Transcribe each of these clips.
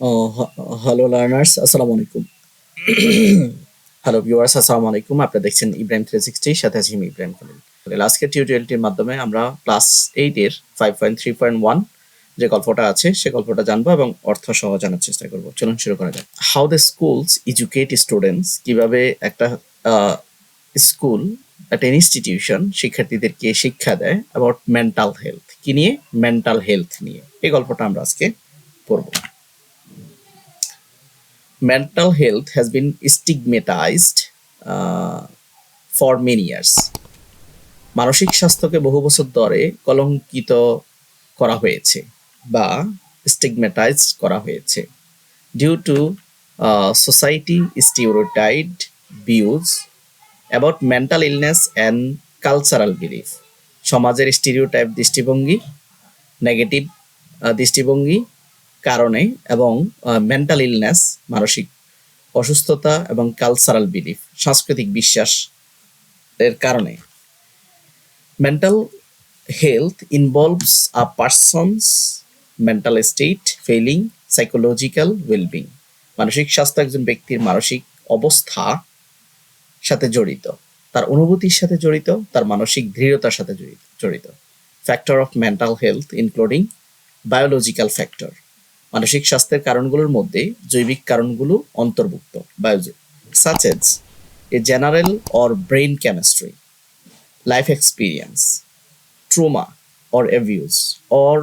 Hello learners, আসসালামু আলাইকুম। Hello viewers, আসসালামু আলাইকুম। আপনারা দেখছেন ইব্রাহিম 360, সাথে আছি আমি ইব্রাহিম খালিল। আজকের টিউটোরিয়ালটির মাধ্যমে আমরা ক্লাস 8 এর 5.3.1 যে গল্পটা আছে সে গল্পটা জানবো এবং অর্থ সহ জানার চেষ্টা করব। চলুন শুরু করা যাক। How the schools educate students, কিভাবে একটা স্কুল, একটা ইনস্টিটিউশন শিক্ষার্থীদেরকে শিক্ষা দেয় অ্যাবাউট মেন্টাল হেলথ। কি নিয়ে? মেন্টাল হেলথ নিয়ে। এই গল্পটা আমরা আজকে পড়বো। Mental health has been stigmatized for many years. মানসিক স্বাস্থ্যকে বহু বছর ধরে কলঙ্কিত করা হয়েছে বা স্টিগমেটাইজ করা হয়েছে due to society stereotyped views about mental illness and cultural belief. সমাজের স্টিরিওটাইপ দৃষ্টিভঙ্গি, নেগেটিভ দৃষ্টিভঙ্গি কারণে এবং মেন্টাল ইলনেস মানসিক অসুস্থতা এবং কালচারাল বিলিফ সাংস্কৃতিক বিশ্বাস এর কারণে। Mental health involves a person's mental state failing psychological wellbeing. মানসিক স্বাস্থ্য একজন ব্যক্তির মানসিক অবস্থা সাথে জড়িত, তার অনুভূতির সাথে জড়িত, তার মানসিক দৃঢ়তার সাথে জড়িত। Factor of mental health including biological factor. মানসিক স্বাস্থ্যের কারণগুলোর মধ্যে জৈবিক কারণগুলো অন্তর্ভুক্ত, such as a general or brain chemistry, life experience, trauma or abuse, or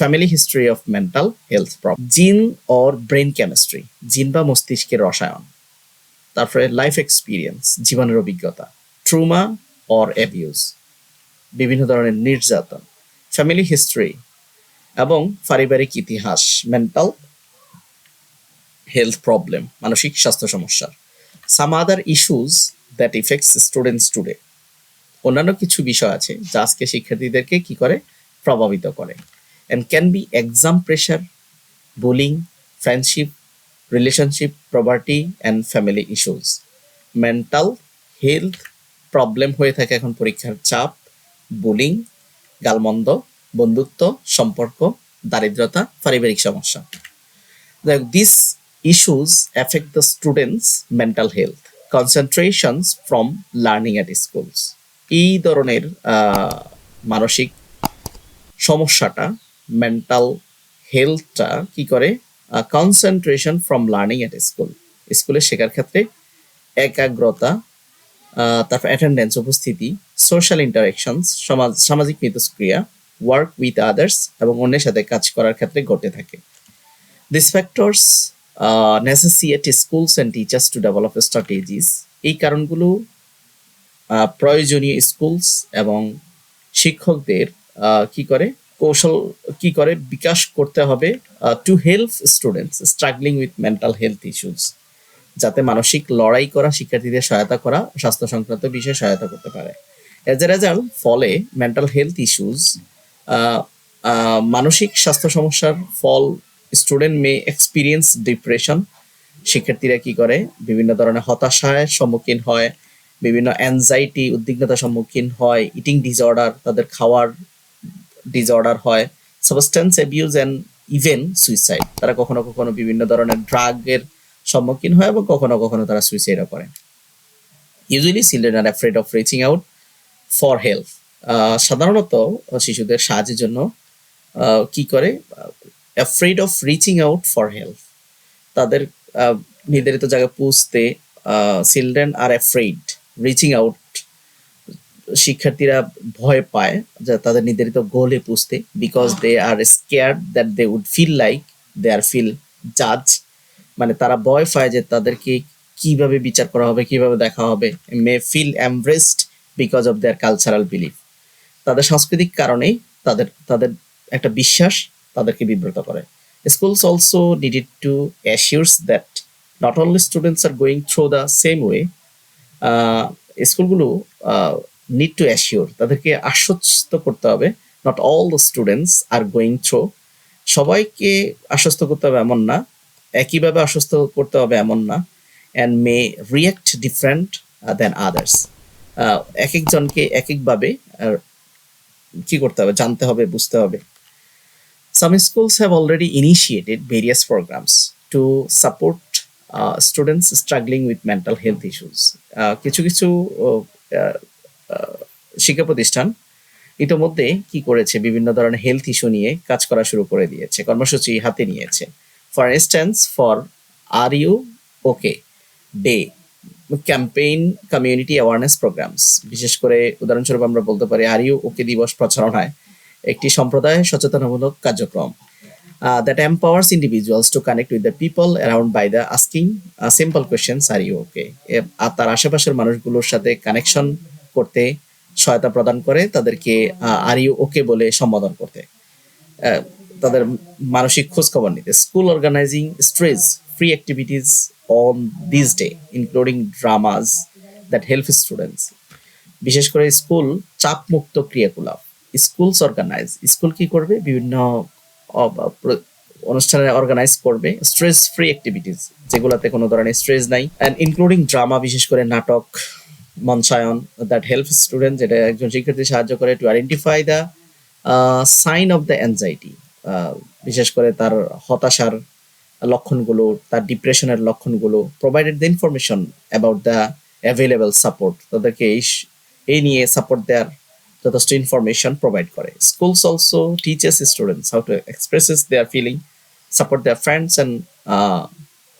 family history of mental health problem. Gene or brain chemistry, জিন বা মস্তিষ্কের রসায়ন। তারপরে লাইফ এক্সপিরিয়েন্স, জীবনের অভিজ্ঞতা। ট্রুমা অর অ্যাবিউজ, বিভিন্ন ধরনের নির্যাতন। ফ্যামিলি হিস্ট্রি এবং পারিবারিক ইতিহাস, মেন্টাল হেলথ প্রবলেম, মানসিক স্বাস্থ্য সমস্যা। Some other issues that affects students today, অন্যান্য কিছু বিষয় আছে যা আজকে শিক্ষার্থীদেরকে কি করে? প্রভাবিত করে। And can be exam pressure, bullying, friendship, relationship, property and family issues. Mental health problem হয়ে থাকে এখন পরীক্ষার চাপ, বুলিং, গালমন্দ, বন্ধুত্ব, সম্পর্ক, দারিদ্রতা, পারিবারিক সমস্যা। These issues affect the students' mental health, concentrations from learning at schools. এই ধরনের মানসিক সমস্যাটা, মেন্টাল হেলথটা কি করে? Concentration from learning at school, স্কুলে শেখার ক্ষেত্রে একাগ্রতা, তারপর অ্যাটেন্ডেন্স উপস্থিতি, সোশ্যাল ইন্টারাকশনস সামাজিক মিথস্ক্রিয়া, ওয়ার্ক উইথ আদার্স এবং অন্যের সাথে কাজ করার ক্ষেত্রে ঘটে থাকে। These factors necessitate schools and teachers to develop strategies. এই কারণগুলো প্রয়োজনীয় স্কুলস এবং শিক্ষকদের কি করে? কৌশল কি করে বিকাশ করতে হবে to help students struggling with mental health issues, যাতে মানসিক লড়াই করা শিক্ষার্থীদের সহায়তা করা, স্বাস্থ্য সংক্রান্ত বিষয়ে সহায়তা করতে পারে। এজ এ রেজাল্ট, ফলে মেন্টাল হেলথ ইস্যুস, মানসিক স্বাস্থ্য সমস্যার ফল, স্টুডেন্ট মে এক্সপিরিয়েন্স ডিপ্রেশন, শিক্ষার্থীরা কি করে? বিভিন্ন ধরনের হতাশার সম্মুখীন হয়, বিভিন্ন অ্যাংজাইটি, উদ্বিগ্নতার সম্মুখীন হয়, ইটিং ডিসঅর্ডার, তাদের খাওয়ার ডিসঅর্ডার হয়, substance abuse and even suicide, তারা কখনো কখনো বিভিন্ন ধরনের ড্রাগের সম্মুখীন হয় এবং কখনো কখনো তারা সুইসাইডও করে। Usually children are afraid of reaching out for help, সাধারণত শিশুদের সাহায্যের জন্য কি করে? Afraid of reaching out for help, তাদের নির্ধারিত জায়গায় পৌঁছতে, children are afraid reaching out, শিক্ষার্থীরা ভয় পায় যে তাদের নির্ধারিত গোলে পৌঁছতে, because they are scared that they would feel like they are feel জাজ, মানে তারা ভয় পায় যে তাদেরকে কিভাবে বিচার করা হবে, কিভাবে দেখা হবে। May feel embarrassed because of their cultural belief, তাদের সাংস্কৃতিক কারণেই তাদের তাদের একটা বিশ্বাস তাদেরকে বিব্রত করে। Schools also needed to assure that not only students are going through the same way, স্কুলগুলো নিড টু অ্যাসিওর, তাদেরকে আশ্বস্ত করতে হবে, not all the students are going through, সবাইকে আশ্বস্ত করতে হবে এমন না, একইভাবে আশ্বস্ত করতে হবে এমন না। And may react different than others, এক একজনকে এক একভাবে কি করতে হবে? জানতে হবে, বুঝতে হবে। Some schools have already initiated various programs to support students struggling with mental health issues. কিছু কিছু আহ, আহ, শিক্ষা প্রতিষ্ঠান ইতোমধ্যে কি করেছে, বিভিন্ন ধরনের হেলথ ইস্যু নিয়ে কাজ করা শুরু করে দিয়েছে, কর্মসূচি হাতে নিয়েছে। For instance, for R U OK day campaign, community awareness programmes. বিশেষ করে উদাহরণস্বরূপ আমরা বলতে পারি আর ইউ ওকে দিবস প্রচারণায় একটি সম্প্রদায় সচেতনমূলক কার্যক্রম that empowers individuals to connect with the people around by the asking simple questions, are you okay? আর তার আশেপাশের মানুষগুলোর সাথে কানেকশন করতে সহায়তা প্রদান করে, তাদেরকে আর ইউ ওকে বলে সম্বোধন করতে, আহ, তাদের মানসিক খোঁজ খবর নিতে। School organising stress free activities on this day including dramas that help students. বিশেষ করে স্কুল চাপমুক্ত ক্রিয়াকলাপ, স্কুলস অর্গানাইজ, স্কুল কি করবে, বিভিন্ন অনুষ্ঠানে অর্গানাইজ করবে স্ট্রেস ফ্রি অ্যাক্টিভিটিস, যেগুলোতে কোনো ধরনের স্ট্রেস নাই, অ্যান্ড ইনক্লুডিং ড্রামা, বিশেষ করে নাটক, মঞ্চায়ন, দ্যাট হেল্প স্টুডেন্ট, যেটা একজন শিক্ষার্থী সাহায্য করে to identify the sign of the anxiety, বিশেষ করে তার হতাশার লক্ষণগুলো, তার ডিপ্রেশনের লক্ষণগুলো, provided the information about the available support, তাদেরকে এই নিয়ে সাপোর্ট দেওয়ার যথেষ্ট ইনফরমেশন প্রোভাইড করে। Schools also teaches students how to expresses their feeling, support their friends and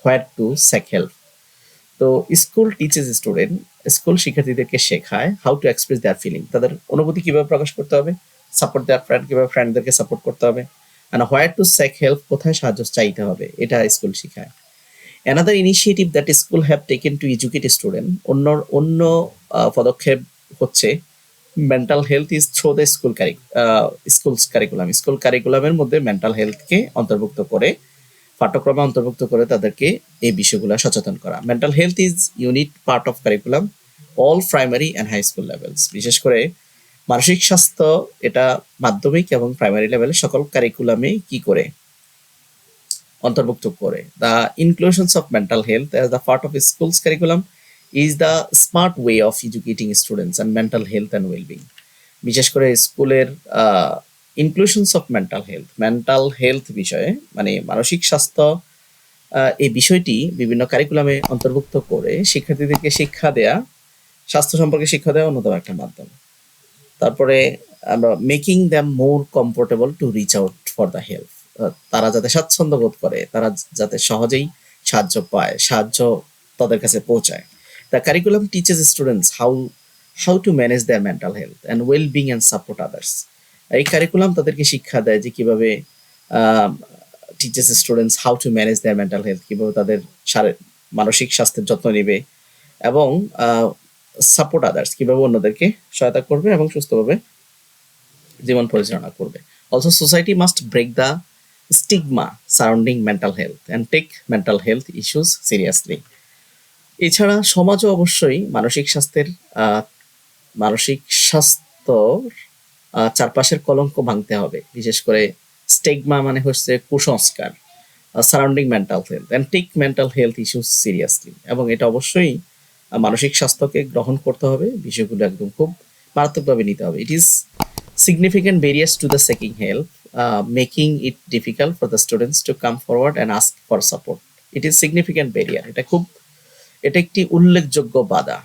where to seek help. তো স্কুল টিচেস স্টুডেন্ট, স্কুল শিক্ষার্থীদেরকে শেখায় how to express their feeling, তাদের অনুভূতি কিভাবে প্রকাশ করতে হবে, সাপোর্ট দেয়ার ফ্রেন্ড, কিভাবে ফ্রেন্ডদেরকে সাপোর্ট করতে হবে, and where to seek help, কোথায় সাহায্য চাইতে হবে, এটা স্কুল শেখায়। Another initiative that school have taken to educate student, অন্য পদক্ষেপ হচ্ছে mental health is through the school's curriculum. School কারিকুলামের মধ্যে মেন্টাল হেলথকে অন্তর্ভুক্ত করে, পাঠ্যক্রমে অন্তর্ভুক্ত করে তাদেরকে এই বিষয়গুলো সচেতন করা। Mental health is unit part of curriculum all primary and high school levels. বিশেষ করে মানসিক স্বাস্থ্য এটা মাধ্যমিক এবং প্রাইমারি লেভেলে সকল কারিকুলামে কি করে অন্তর্ভুক্ত করে। The inclusions of mental health as the part of school's curriculum is the smart way of educating students and mental health and wellbeing. বিশেষ করে স্কুলের ইনক্লুশনস অফ মেন্টাল হেলথ বিষয়ে, মানে মানসিক স্বাস্থ্য, এই বিষয়টি বিভিন্ন কারিকুলামে অন্তর্ভুক্ত করে শিক্ষার্থীদেরকে শিক্ষা দেয়া, স্বাস্থ্য সম্পর্কে শিক্ষা দেওয়া অন্যতম একটা মাধ্যম। তারপরে আমরা making them more comfortable to reach out for the help, তারা যাতে স্বাচ্ছন্দ্য বোধ করে, তারা যাতে সহজেই সাহায্য পায়, সাহায্য তাদের কাছে পৌঁছায়। The curriculum teaches students how to manage their mental health and well being and support others. এই কারিকুলাম তাদেরকে শিক্ষা দেয় যে কিভাবে teaches students how to manage their mental health, কিভাবে তাদের মানসিক স্বাস্থ্যের যত্ন নেবে এবং সাপোর্ট আদার্স, কিভাবে অন্যদেরকে সহায়তা করবে এবং সুস্থভাবে জীবন পরিচালনা করবে। Also society must break the stigma surrounding mental health and take mental health issues seriously. এছাড়া সমাজও অবশ্যই মানসিক স্বাস্থ্য চারপাশের কলঙ্ক ভাঙতে হবে। বিশেষ করে স্টিগমা মানে হচ্ছে কুসংস্কার, surrounding mental health and take mental health issues seriously, এবং এটা অবশ্যই মানসিক স্বাস্থ্যকে গ্রহণ করতে হবে, বিষয়গুলো একদম খুব মারাত্মকভাবে নিতে হবে। It is significant barriers to the seeking help, making it difficult for the students to come forward and ask for support. It is significant barrier, এটা একটি উল্লেখযোগ্য বাধা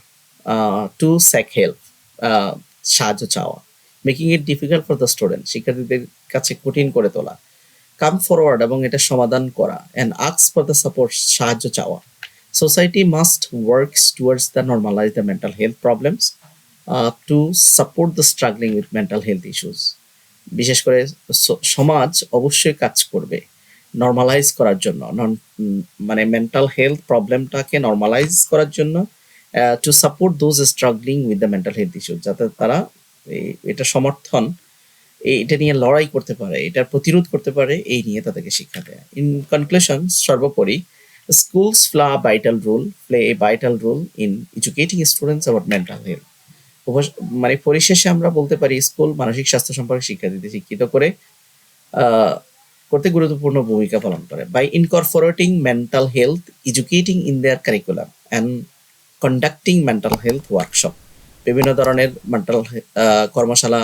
টু সেক হেল্প, সাহায্য চাওয়া, making it difficult for the student, শিক্ষার্থীদের কাছে কঠিন করে তোলা, কাম ফরওয়ার্ড এবং এটা সমাধান করা, and ask for the support, সাহায্য চাওয়া। Society must works towards the normalise the mental health problems to support the struggling with mental health issues. বিশেষ করে সমাজ অবশ্যই কাজ করবে নর্মালাইজ করার জন্য, মানে মেন্টাল হেলথ প্রবলেমটাকে নর্মালাইজ করার জন্য, to support those struggling with the mental health issues, যাতে তারা এটা এটা নিয়ে লড়াই করতে পারে, এটার প্রতিরোধ করতে পারে, এই নিয়ে তাদেরকে শিক্ষা দেয়। ইন কনক্লুশন, সর্বোপরি schools play a vital role in educating students about mental health. মানে পরিশেষে আমরা বলতে পারি স্কুল মানসিক স্বাস্থ্য সম্পর্কে শিক্ষিত করতে গুরুত্বপূর্ণ ভূমিকা পালন করে। By incorporating mental health educating in their curriculum and conducting mental health workshop, বিভিন্ন ধরনের মেন্টাল কর্মশালা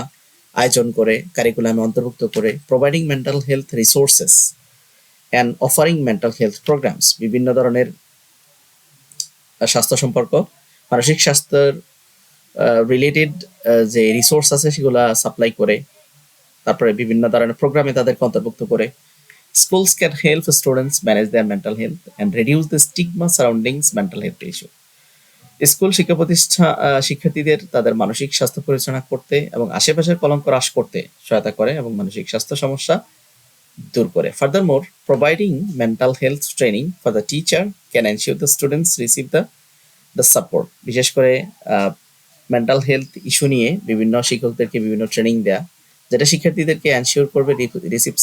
আয়োজন করে কারিকুলামে অন্তর্ভুক্ত করে, providing mental health resources and offering mental health programmes, বিভিন্ন ধরনের স্বাস্থ্য সম্পর্ক, মানসিক স্বাস্থ্যের রিলেটেড যে রিসোর্স আছে সেগুলা সাপ্লাই করে, তারপরে বিভিন্ন ধরনের প্রোগ্রামে তাদেরকে অন্তর্ভুক্ত করে। Schools can help students manage their mental health and reduce the stigma surrounding mental health issue. School শিক্ষা প্রতিষ্ঠান শিক্ষার্থীদের তাদের মানসিক স্বাস্থ্য পরিচালনা করতে এবং আশেপাশের কলঙ্ক হ্রাস করতে সহায়তা করে এবং মানসিক স্বাস্থ্য সমস্যা দূর করে। Furthermore, providing mental health training for the teacher can ensure the students receive the support. বিশেষ করে মেন্টাল হেলথ ইস্যু নিয়ে বিভিন্ন শিক্ষকদেরকে বিভিন্ন ট্রেনিং দেয়া, যেটা শিক্ষার্থীদেরকে এনশিওর করবে রিসিভ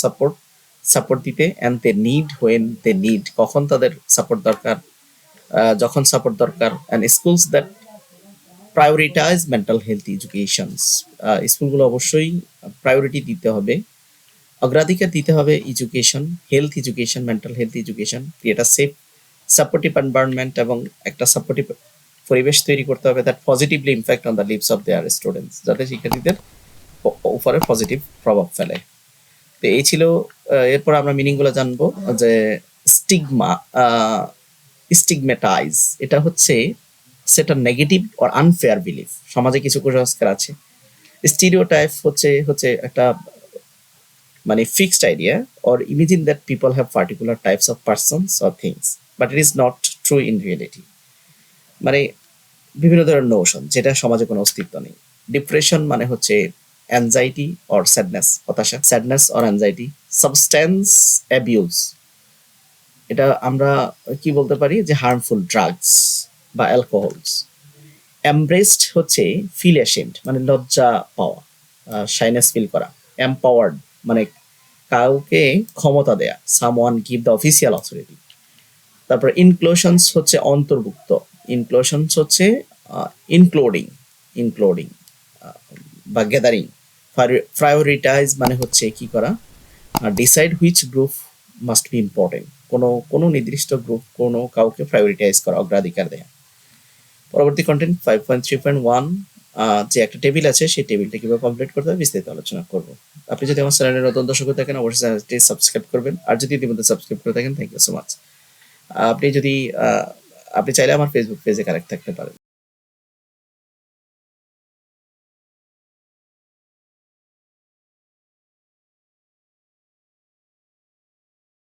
সাপোর্ট দিতে, and they need when they need, কখন তাদের সাপোর্ট দরকার, যখন সাপোর্ট দরকার। And schools that prioritise mental health educations, স্কুলগুলো অবশ্যই প্রায়োরিটি দিতে হবে, অগ্রাধিকার দিতে হবে education, health education, mental health education, create a safe supportive environment, এবং একটা সাপোর্টিভ পরিবেশ তৈরি করতে হবে that positively impact on the lives of their students, যাতে শিক্ষার্থীদের উপরে পজিটিভ প্রভাব ফেলে। তো এই ছিল, এরপর আমরা মিনিংগুলো জানবো। যে স্টিগমা, স্টিগমেটাইজ, এটা হচ্ছে সেটা নেগেটিভ অর আনফেয়ার বিলিফ, সমাজে কিছু কুসংস্কার আছে। স্টিরিওটাইপ হচ্ছে একটা মানে fixed idea or imagine that people have particular types of persons or things but it is not true in reality, মানে বিভিন্ন ধরনের নোশন যেটা সমাজে কোনো অস্তিত্ব নেই। ডিপ্রেশন মানে হচ্ছে অ্যাংজাইটি অর স্যাডনেস, হতাশা, sadness or anxiety. Substance abuse, এটা আমরা কি বলতে পারি যে হার্মফুল ড্রাগস বা অ্যালকোহলস। এমব্রেসড হচ্ছে ফিল অ্যাশেমড, মানে লজ্জা পাওয়া, শাইনেস ফিল করা। এম্পাওয়ার্ড মানে কাউকে ক্ষমতা দেয়া, someone give the official authority. তারপর ইনক্লুশনস হচ্ছে অন্তর্ভুক্ত, ইনক্লুশনস হচ্ছে ইনক্লুডিং বা গ্যাদারিং। প্রায়োরিটাইজ মানে হচ্ছে কি করা, decide which group must be important, কোনো নির্দিষ্ট গ্রুপ কোনো কাউকে প্রায়োরিটাইজ করা, অগ্রাধিকার দেয়া। পরবর্তী কন্টেন্ট 5.3.1, যে একটা টেবিল আছে সেই টেবিলটা কিভাবে কমপ্লিট করতে হবে বিস্তারিত আলোচনা করব। আপনি যদি আমার চ্যানেলে নতুন দর্শক হয়ে থাকেন অবশ্যই চ্যানেলটি সাবস্ক্রাইব করবেন, আর যদি ইতিমধ্যে সাবস্ক্রাইব করে থাকেন থ্যাংক ইউ সো মাচ। আপনি চাইলে আমার ফেসবুক পেজে কানেক্ট থাকতে পারেন।